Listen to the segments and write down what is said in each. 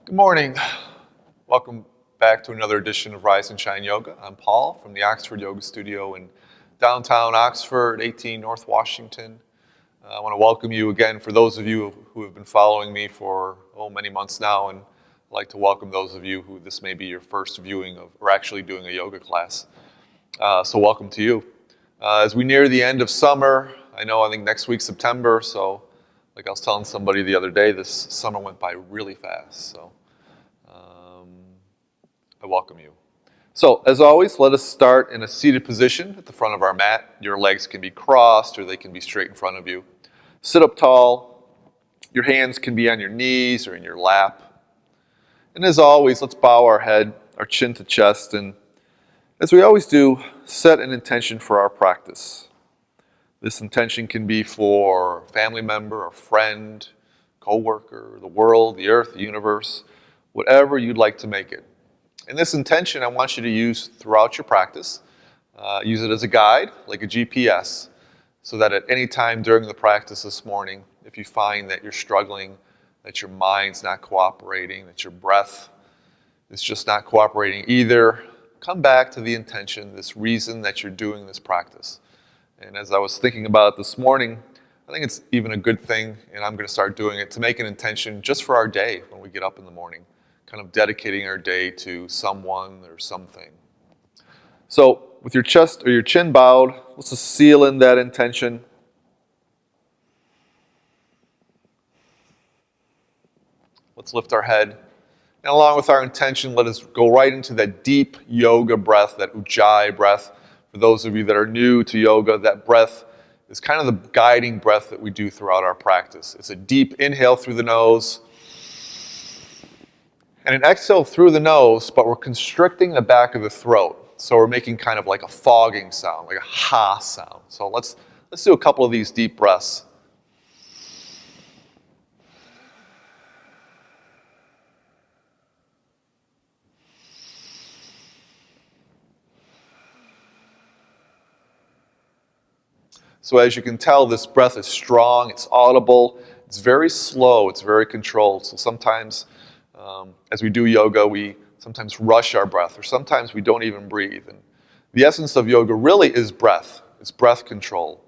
Good morning. Welcome back to another edition of Rise and Shine Yoga. I'm Paul from the Oxford Yoga Studio in downtown Oxford, 18 North Washington. I want to welcome you again for those of you who have been following me for many months now, and I'd like to welcome those of you who this may be your first viewing of or actually doing a yoga class. So welcome to you. As we near the end of summer, I think next week's September, so like I was telling somebody the other day, this summer went by really fast. So I welcome you. So, as always, let us start in a seated position at the front of our mat. Your legs can be crossed or they can be straight in front of you. Sit up tall. Your hands can be on your knees or in your lap. And as always, let's bow our head, our chin to chest, and as we always do, set an intention for our practice. This intention can be for a family member, a friend, coworker, the world, the earth, the universe, whatever you'd like to make it. And this intention I want you to use throughout your practice. Use it as a guide, like a GPS, so that at any time during the practice this morning, if you find that you're struggling, that your mind's not cooperating, that your breath is just not cooperating either, come back to the intention, this reason that you're doing this practice. And as I was thinking about it this morning, I think it's even a good thing, and I'm going to start doing it, to make an intention just for our day when we get up in the morning, kind of dedicating our day to someone or something. So with your chest or your chin bowed, let's just seal in that intention. Let's lift our head. And along with our intention, let us go right into that deep yoga breath, that ujjayi breath. For those of you that are new to yoga, that breath is kind of the guiding breath that we do throughout our practice. It's a deep inhale through the nose, and an exhale through the nose, but we're constricting the back of the throat. So we're making kind of like a fogging sound, like a ha sound. So let's do a couple of these deep breaths. So as you can tell, this breath is strong, it's audible, it's very slow, it's very controlled. So sometimes as we do yoga, we sometimes rush our breath, or sometimes we don't even breathe. And the essence of yoga really is breath. It's breath control.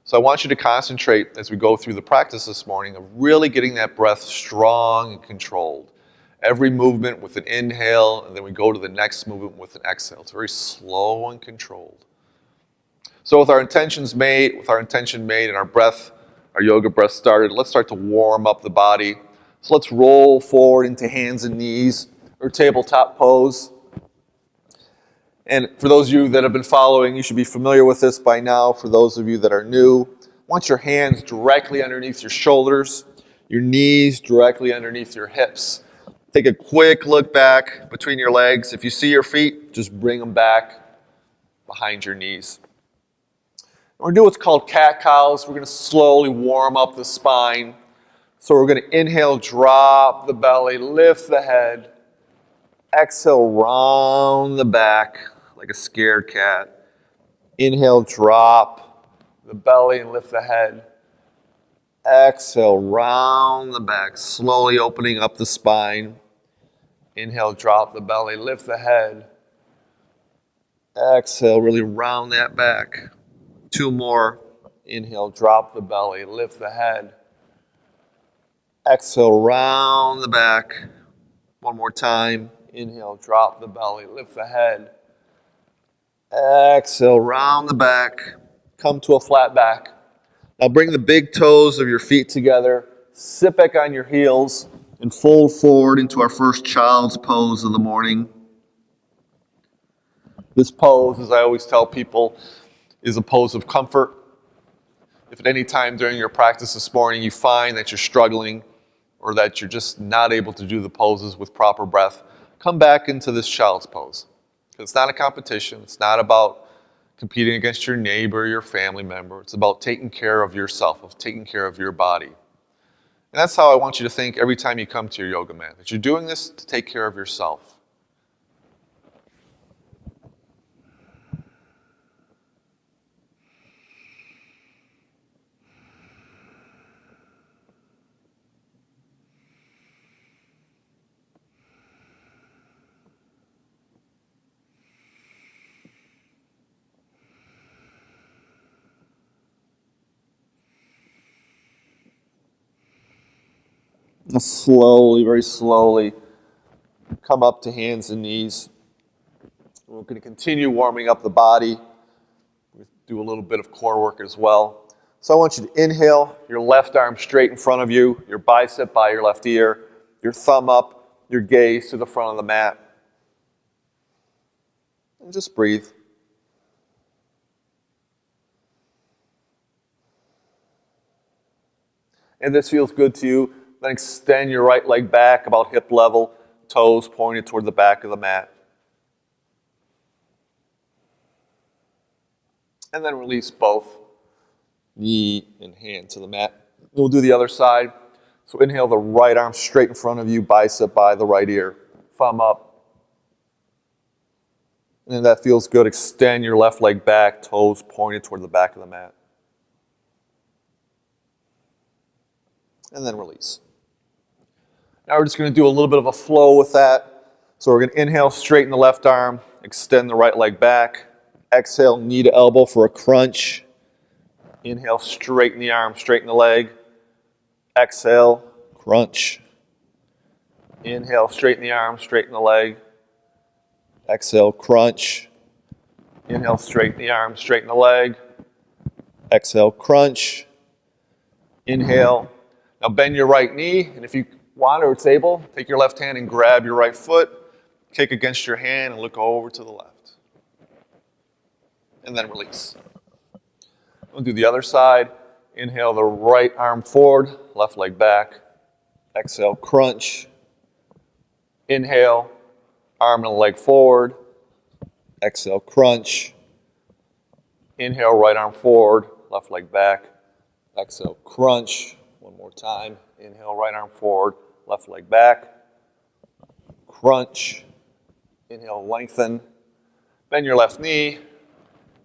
So I want you to concentrate as we go through the practice this morning of really getting that breath strong and controlled. Every movement with an inhale, and then we go to the next movement with an exhale. It's very slow and controlled. So with our intention made and our breath, our yoga breath started, let's start to warm up the body. So let's roll forward into hands and knees or tabletop pose. And for those of you that have been following, you should be familiar with this by now. For those of you that are new, want your hands directly underneath your shoulders, your knees directly underneath your hips. Take a quick look back between your legs. If you see your feet, just bring them back behind your knees. We're going to do what's called cat-cows. We're going to slowly warm up the spine. So we're going to inhale, drop the belly, lift the head. Exhale, round the back like a scared cat. Inhale, drop the belly and lift the head. Exhale, round the back, slowly opening up the spine. Inhale, drop the belly, lift the head. Exhale, really round that back. Two more. Inhale, drop the belly, lift the head. Exhale, round the back. One more time. Inhale, drop the belly, lift the head. Exhale, round the back. Come to a flat back. Now bring the big toes of your feet together. Sit back on your heels and fold forward into our first child's pose of the morning. This pose, as I always tell people, is a pose of comfort. If at any time during your practice this morning you find that you're struggling or that you're just not able to do the poses with proper breath, come back into this child's pose. It's not a competition. It's not about competing against your neighbor, your family member. It's about taking care of yourself, of taking care of your body. And that's how I want you to think every time you come to your yoga mat, that you're doing this to take care of yourself. Now slowly, very slowly, come up to hands and knees. We're going to continue warming up the body. We'll do a little bit of core work as well. So I want you to inhale, your left arm straight in front of you, your bicep by your left ear, your thumb up, your gaze to the front of the mat. And just breathe. And this feels good to you, then extend your right leg back about hip level, toes pointed toward the back of the mat. And then release both knee and hand to the mat. We'll do the other side. So inhale the right arm straight in front of you, bicep by the right ear, thumb up. And then that feels good. Extend your left leg back, toes pointed toward the back of the mat. And then release. Now we're just going to do a little bit of a flow with that. So we're going to inhale, straighten the left arm, extend the right leg back. Exhale, knee to elbow for a crunch. Inhale, straighten the arm, straighten the leg. Exhale, crunch. Inhale, straighten the arm, straighten the leg. Exhale, crunch. Inhale, straighten the arm, straighten the leg. Exhale, crunch. Inhale. Now bend your right knee, and if you want or it's able, take your left hand and grab your right foot, kick against your hand, and look over to the left. And then release. We'll do the other side. Inhale the right arm forward, left leg back. Exhale, crunch. Inhale, arm and leg forward. Exhale, crunch. Inhale, right arm forward, left leg back. Exhale, crunch. One more time. Inhale, right arm forward, left leg back. Crunch. Inhale, lengthen. Bend your left knee.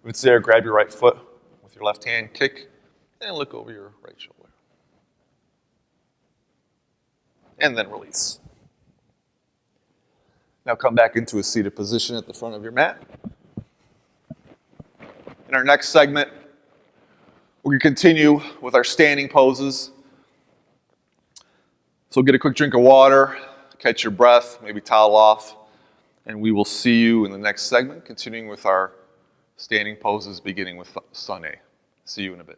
If it's there, grab your right foot with your left hand, kick, and look over your right shoulder. And then release. Now come back into a seated position at the front of your mat. In our next segment, we're going to continue with our standing poses. So get a quick drink of water, catch your breath, maybe towel off, and we will see you in the next segment, continuing with our standing poses beginning with Sun A. See you in a bit.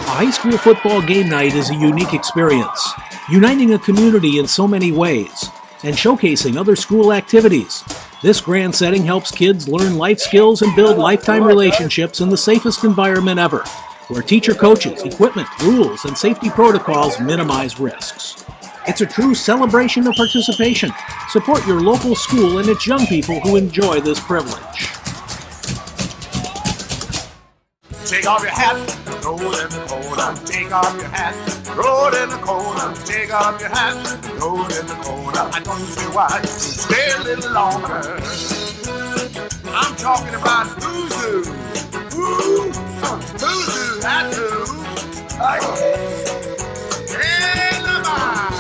High school football game night is a unique experience, uniting a community in so many ways and showcasing other school activities. This grand setting helps kids learn life skills and build lifetime relationships in the safest environment ever, where teacher coaches, equipment, rules, and safety protocols minimize risks. It's a true celebration of participation. Support your local school and its young people who enjoy this privilege. Take off your hat, roll in the corner. Take off your hat, roll in the corner. Take off your hat, roll in the corner. I don't see why you stay a little longer. I'm talking about Boozoo. Woo! Boozoo, that's who. Hey, Lamar.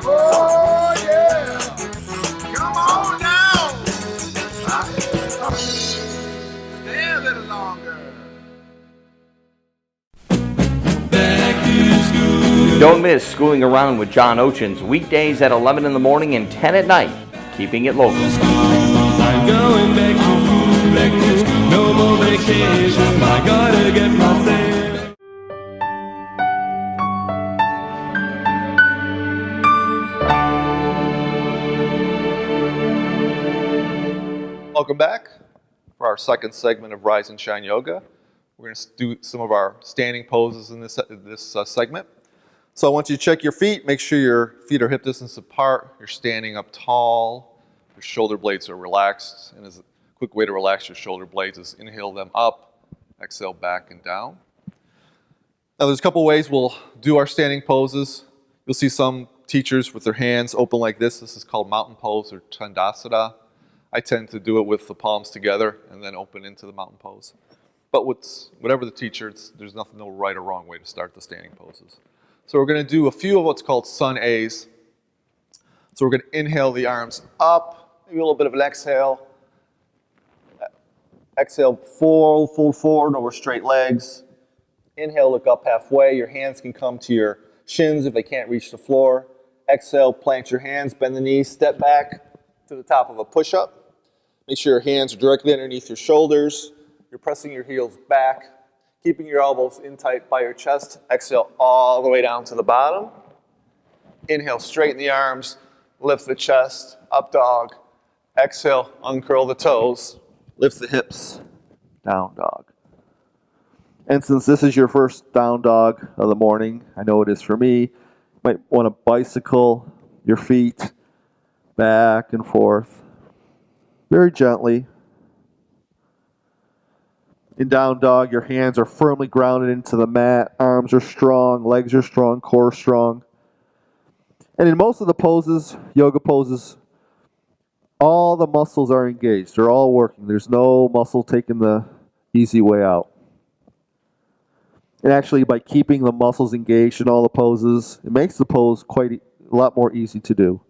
Oh, yeah. Come on down. Stay a little longer. Don't miss Schooling Around with John Ochins, weekdays at 11 in the morning and 10 at night, keeping it local. I'm going back to school, no more vacation. Welcome back for our second segment of Rise and Shine Yoga. We're going to do some of our standing poses in this segment. So I want you to check your feet. Make sure your feet are hip distance apart. You're standing up tall. Your shoulder blades are relaxed. And as a quick way to relax your shoulder blades is inhale them up, exhale back and down. Now there's a couple ways we'll do our standing poses. You'll see some teachers with their hands open like this. This is called mountain pose or Tandasana. I tend to do it with the palms together and then open into the mountain pose. But whatever the teacher, there's no right or wrong way to start the standing poses. So we're going to do a few of what's called sun A's. So we're going to inhale the arms up, maybe a little bit of an exhale. Exhale, fold forward over straight legs. Inhale, look up halfway. Your hands can come to your shins if they can't reach the floor. Exhale, plant your hands, bend the knees, step back to the top of a push-up. Make sure your hands are directly underneath your shoulders. You're pressing your heels back, keeping your elbows in tight by your chest. Exhale all the way down to the bottom. Inhale, straighten the arms, lift the chest, up dog. Exhale, uncurl the toes, lift the hips, down dog. And since this is your first down dog of the morning, I know it is for me, you might want to bicycle your feet back and forth very gently. In down dog, your hands are firmly grounded into the mat. Arms are strong, legs are strong, core strong. And in most of the poses, yoga poses, all the muscles are engaged. They're all working. There's no muscle taking the easy way out. And actually, by keeping the muscles engaged in all the poses, it makes the pose quite a lot more easy to do.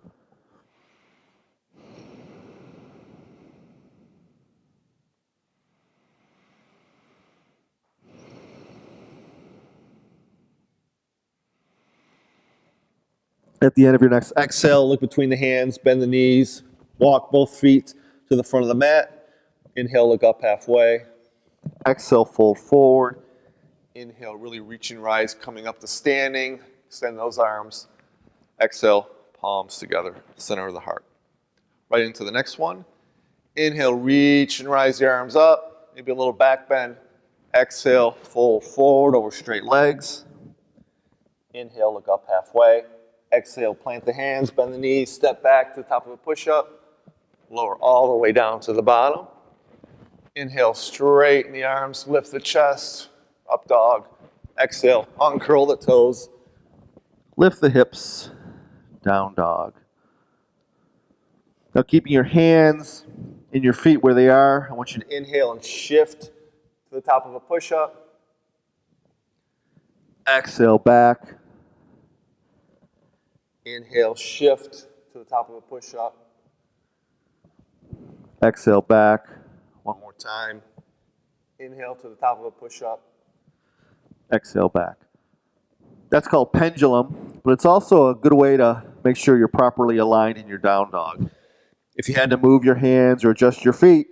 At the end of your next exhale, look between the hands, bend the knees, walk both feet to the front of the mat. Inhale, look up halfway. Exhale, fold forward. Inhale, really reach and rise, coming up to standing. Extend those arms. Exhale, palms together, center of the heart. Right into the next one. Inhale, reach and rise the arms up. Maybe a little back bend. Exhale, fold forward over straight legs. Inhale, look up halfway. Exhale, plant the hands, bend the knees, step back to the top of a push-up. Lower all the way down to the bottom. Inhale, straighten the arms, lift the chest, up dog. Exhale, uncurl the toes, lift the hips, down dog. Now keeping your hands and your feet where they are, I want you to inhale and shift to the top of a push-up. Exhale, back. Inhale, shift to the top of a push-up. Exhale, back. One more time. Inhale to the top of a push-up. Exhale, back. That's called pendulum, but it's also a good way to make sure you're properly aligned in your down dog. If you had to move your hands or adjust your feet,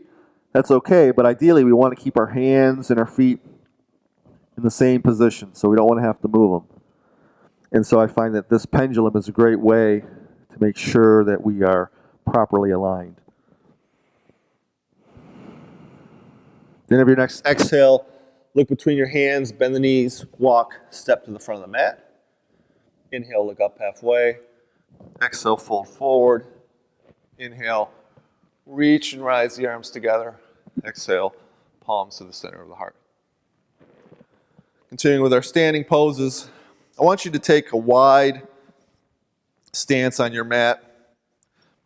that's okay, but ideally we want to keep our hands and our feet in the same position, so we don't want to have to move them. And so I find that this pendulum is a great way to make sure that we are properly aligned. Then of your next exhale, look between your hands, bend the knees, walk, step to the front of the mat. Inhale, look up halfway. Exhale, fold forward. Inhale, reach and rise the arms together. Exhale, palms to the center of the heart. Continuing with our standing poses, I want you to take a wide stance on your mat.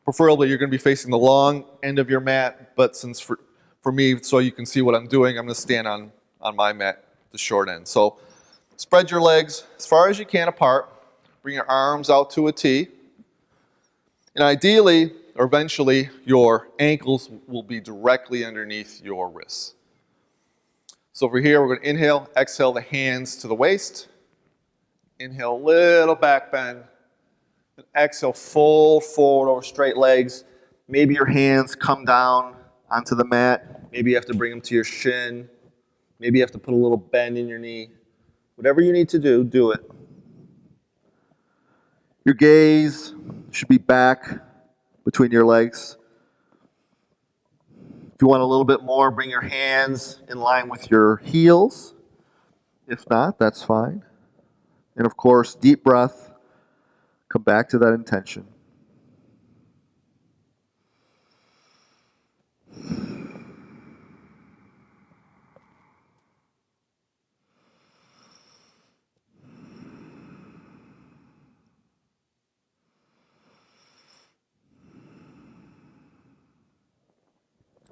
Preferably, you're going to be facing the long end of your mat, but since for me, so you can see what I'm doing, I'm going to stand on my mat, the short end. So spread your legs as far as you can apart. Bring your arms out to a T. And ideally, or eventually, your ankles will be directly underneath your wrists. So over here, we're going to inhale, exhale the hands to the waist. Inhale, little back bend. And exhale, fold forward over straight legs. Maybe your hands come down onto the mat. Maybe you have to bring them to your shin. Maybe you have to put a little bend in your knee. Whatever you need to do, do it. Your gaze should be back between your legs. If you want a little bit more, bring your hands in line with your heels. If not, that's fine. And of course, deep breath. Come back to that intention.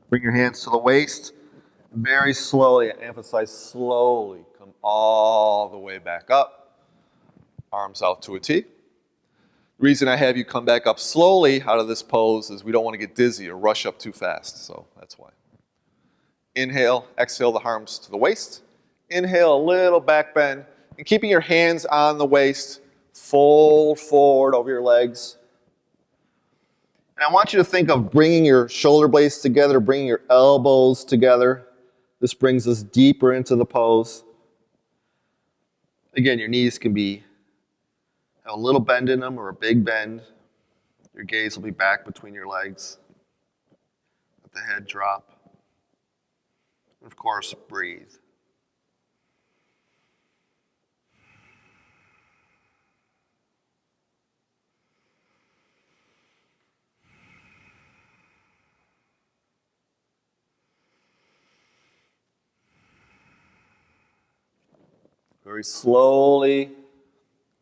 Bring your hands to the waist. Very slowly, emphasize slowly, come all the way back up. Arms out to a T. The reason I have you come back up slowly out of this pose is we don't want to get dizzy or rush up too fast, so that's why. Inhale, exhale the arms to the waist. Inhale, a little back bend. And keeping your hands on the waist, fold forward over your legs. And I want you to think of bringing your shoulder blades together, bringing your elbows together. This brings us deeper into the pose. Again, your knees can have a little bend in them or a big bend. Your gaze will be back between your legs. Let the head drop. And of course, breathe. Very slowly,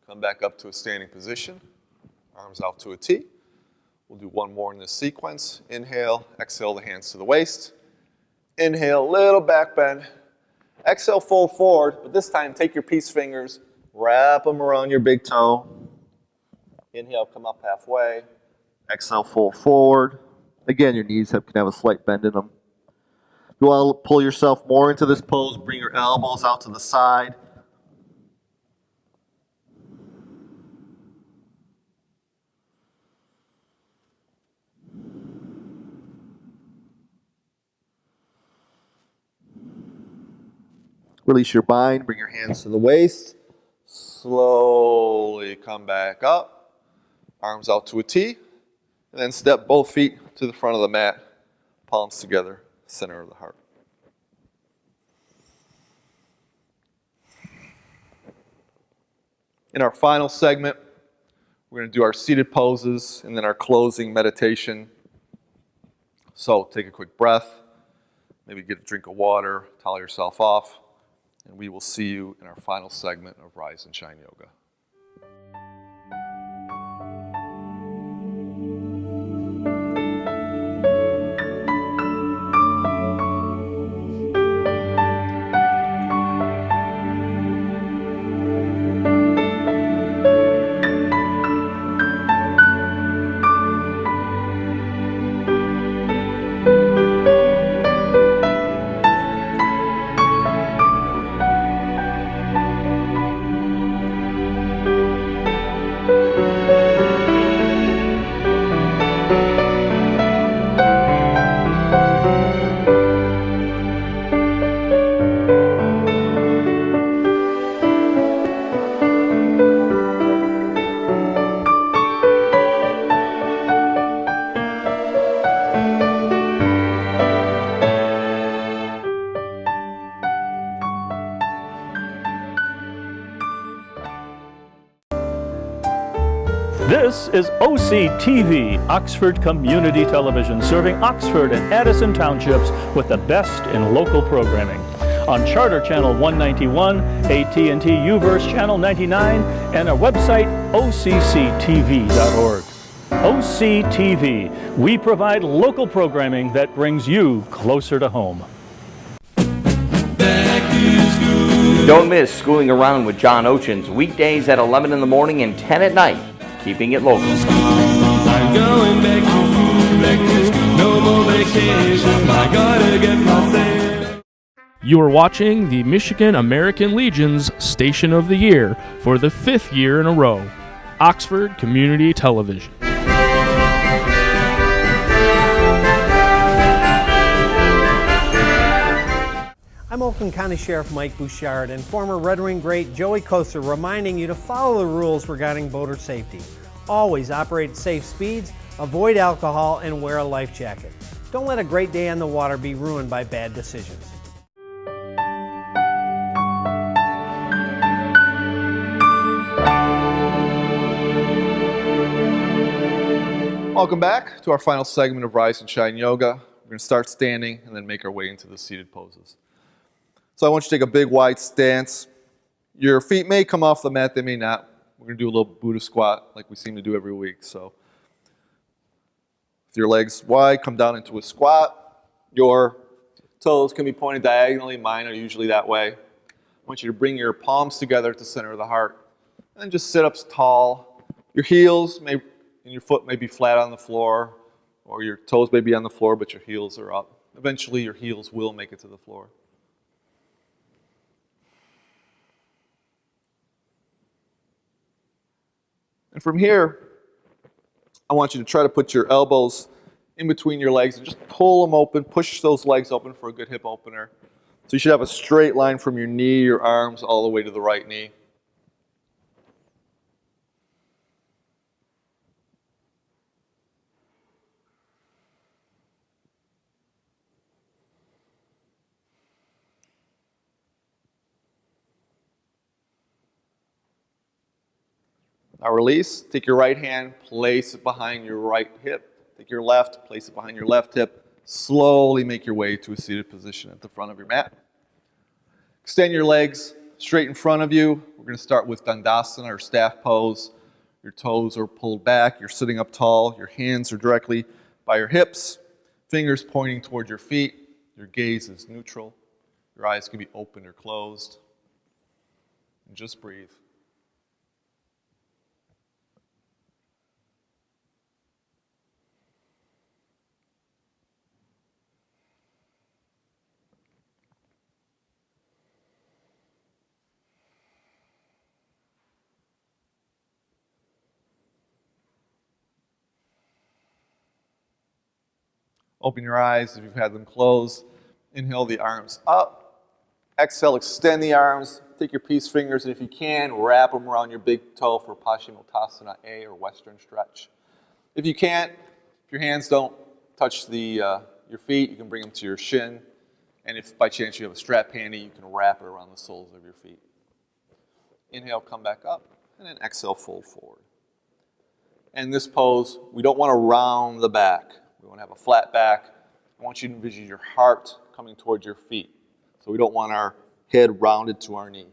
come back up to a standing position. Arms out to a T. We'll do one more in this sequence. Inhale, exhale the hands to the waist. Inhale, little back bend. Exhale, fold forward, but this time take your peace fingers, wrap them around your big toe. Inhale, come up halfway. Exhale, fold forward. Again, your knees can have a slight bend in them. If you want to pull yourself more into this pose, bring your elbows out to the side. Release your bind, bring your hands to the waist. Slowly come back up. Arms out to a T. And then step both feet to the front of the mat. Palms together, center of the heart. In our final segment, we're going to do our seated poses and then our closing meditation. So take a quick breath. Maybe get a drink of water, towel yourself off. And we will see you in our final segment of Rise and Shine Yoga. This is OCTV, Oxford Community Television, serving Oxford and Addison Townships with the best in local programming. On Charter Channel 191, AT&T UVerse Channel 99, and our website, OCCTV.org. OCTV, we provide local programming that brings you closer to home. Don't miss Schooling Around with John Ochins, weekdays at 11 in the morning and 10 at night, keeping it local. I'm going back to school, no more vacation, I gotta get myself. You are watching the Michigan American Legion's Station of the Year for the 5th year in a row, Oxford Community Television. I'm Oakland County Sheriff Mike Bouchard and former Red Wing great Joey Koser reminding you to follow the rules regarding boater safety. Always operate at safe speeds, avoid alcohol, and wear a life jacket. Don't let a great day on the water be ruined by bad decisions. Welcome back to our final segment of Rise and Shine Yoga. We're going to start standing and then make our way into the seated poses. So I want you to take a big wide stance. Your feet may come off the mat, they may not. We're going to do a little Buddha squat like we seem to do every week. So with your legs wide, come down into a squat. Your toes can be pointed diagonally. Mine are usually that way. I want you to bring your palms together at the center of the heart. And then just sit up tall. Your heels and your foot may be flat on the floor, or your toes may be on the floor, but your heels are up. Eventually, your heels will make it to the floor. And from here, I want you to try to put your elbows in between your legs and just pull them open, push those legs open for a good hip opener. So you should have a straight line from your knee, your arms, all the way to the right knee. Now release, take your right hand, place it behind your right hip. Take your left, place it behind your left hip. Slowly make your way to a seated position at the front of your mat. Extend your legs straight in front of you. We're going to start with Dandasana or staff pose. Your toes are pulled back, you're sitting up tall, your hands are directly by your hips, fingers pointing toward your feet. Your gaze is neutral. Your eyes can be open or closed. And just breathe. Open your eyes if you've had them closed. Inhale the arms up. Exhale, extend the arms. Take your peace fingers, and if you can, wrap them around your big toe for Paschimottanasana A, or Western stretch. If you can't, if your hands don't touch your feet, you can bring them to your shin. And if by chance you have a strap handy, you can wrap it around the soles of your feet. Inhale, come back up, and then exhale, fold forward. And in this pose, we don't want to round the back. We want to have a flat back. I want you to envision your heart coming towards your feet. So we don't want our head rounded to our knee.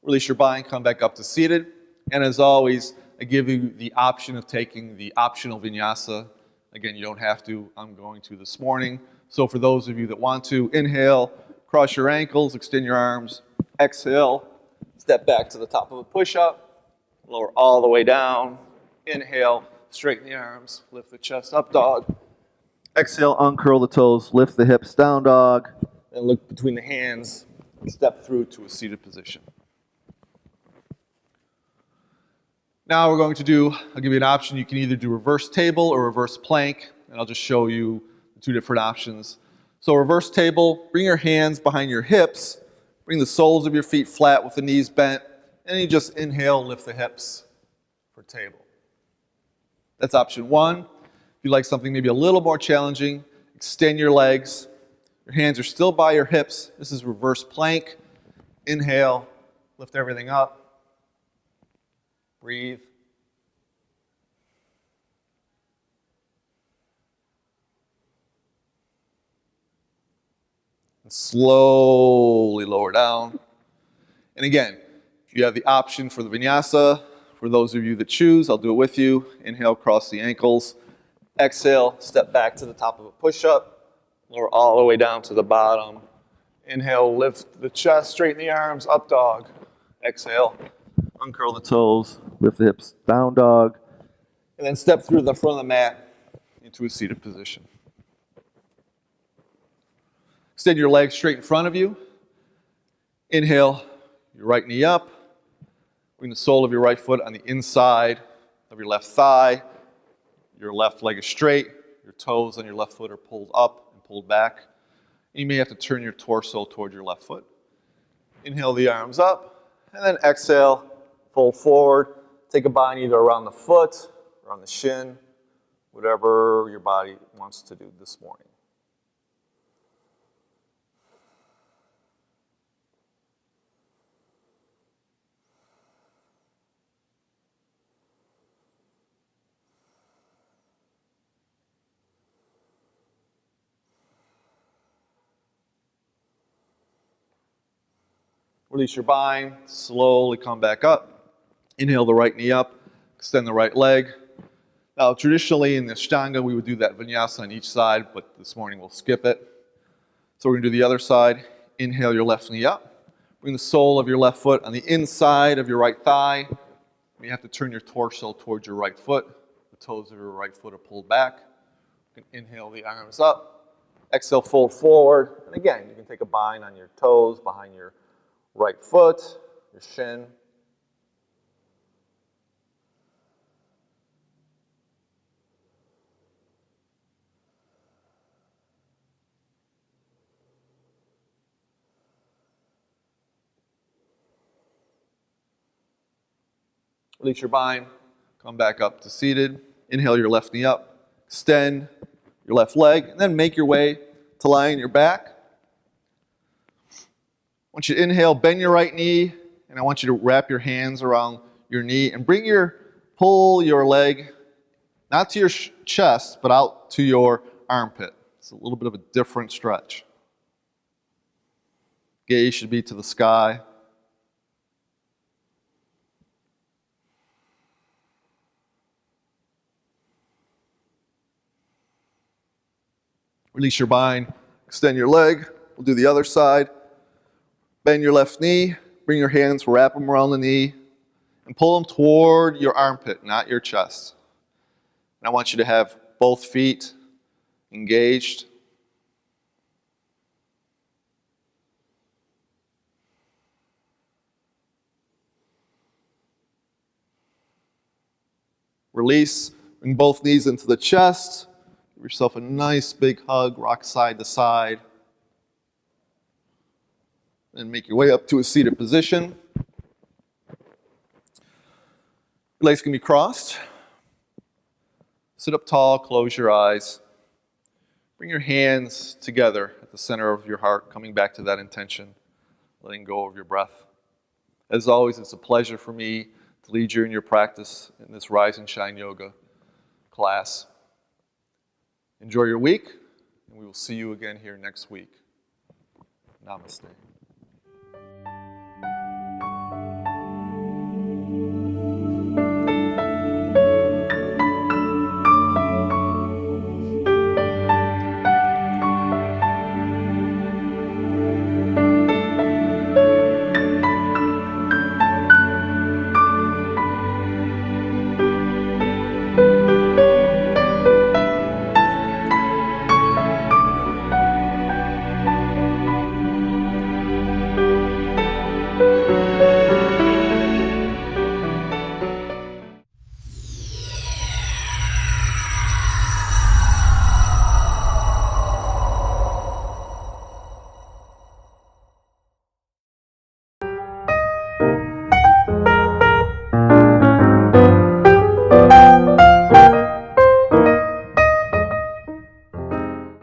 Release your body and come back up to seated. And as always, I give you the option of taking the optional vinyasa. Again, you don't have to. I'm going to this morning. So for those of you that want to, inhale, cross your ankles, extend your arms. Exhale, step back to the top of a push-up. Lower all the way down. Inhale, straighten the arms, lift the chest, up dog. Exhale, uncurl the toes, lift the hips, down dog. And look between the hands, step through to a seated position. Now we're going to I'll give you an option. You can either do reverse table or reverse plank, and I'll just show you the two different options. So reverse table, bring your hands behind your hips, bring the soles of your feet flat with the knees bent, and you just inhale, lift the hips for table. That's option one. If you'd like something maybe a little more challenging, extend your legs. Your hands are still by your hips. This is reverse plank. Inhale, lift everything up. Breathe. And slowly lower down. And again, if you have the option for the vinyasa, for those of you that choose, I'll do it with you. Inhale, cross the ankles. Exhale, step back to the top of a push-up. Lower all the way down to the bottom. Inhale, lift the chest, straighten the arms, up dog. Exhale, uncurl the toes, lift the hips, down dog. And then step through the front of the mat into a seated position. Extend your legs straight in front of you. Inhale, your right knee up. Bring the sole of your right foot on the inside of your left thigh. Your left leg is straight. Your toes on your left foot are pulled up and pulled back. You may have to turn your torso toward your left foot. Inhale the arms up, and then exhale, fold forward. Take a bind either around the foot or on the shin, whatever your body wants to do this morning. Release your bind, slowly come back up. Inhale the right knee up, extend the right leg. Now, traditionally in the Ashtanga, we would do that vinyasa on each side, but this morning we'll skip it. So we're going to do the other side. Inhale your left knee up. Bring the sole of your left foot on the inside of your right thigh. You have to turn your torso towards your right foot. The toes of your right foot are pulled back. You can inhale the arms up. Exhale, fold forward. And again, you can take a bind on your toes, behind your right foot, your shin. Release your bind, come back up to seated. Inhale your left knee up, extend your left leg, and then make your way to lying on your back. I want you to inhale, bend your right knee, and I want you to wrap your hands around your knee and pull your leg, not to your chest, but out to your armpit. It's a little bit of a different stretch. Gaze should be to the sky. Release your bind, extend your leg. We'll do the other side. Bend your left knee, bring your hands, wrap them around the knee, and pull them toward your armpit, not your chest. And I want you to have both feet engaged. Release, bring both knees into the chest. Give yourself a nice big hug, rock side to side. And make your way up to a seated position. Legs can be crossed. Sit up tall, close your eyes. Bring your hands together at the center of your heart, coming back to that intention, letting go of your breath. As always, it's a pleasure for me to lead you in your practice in this Rise and Shine Yoga class. Enjoy your week, and we will see you again here next week. Namaste.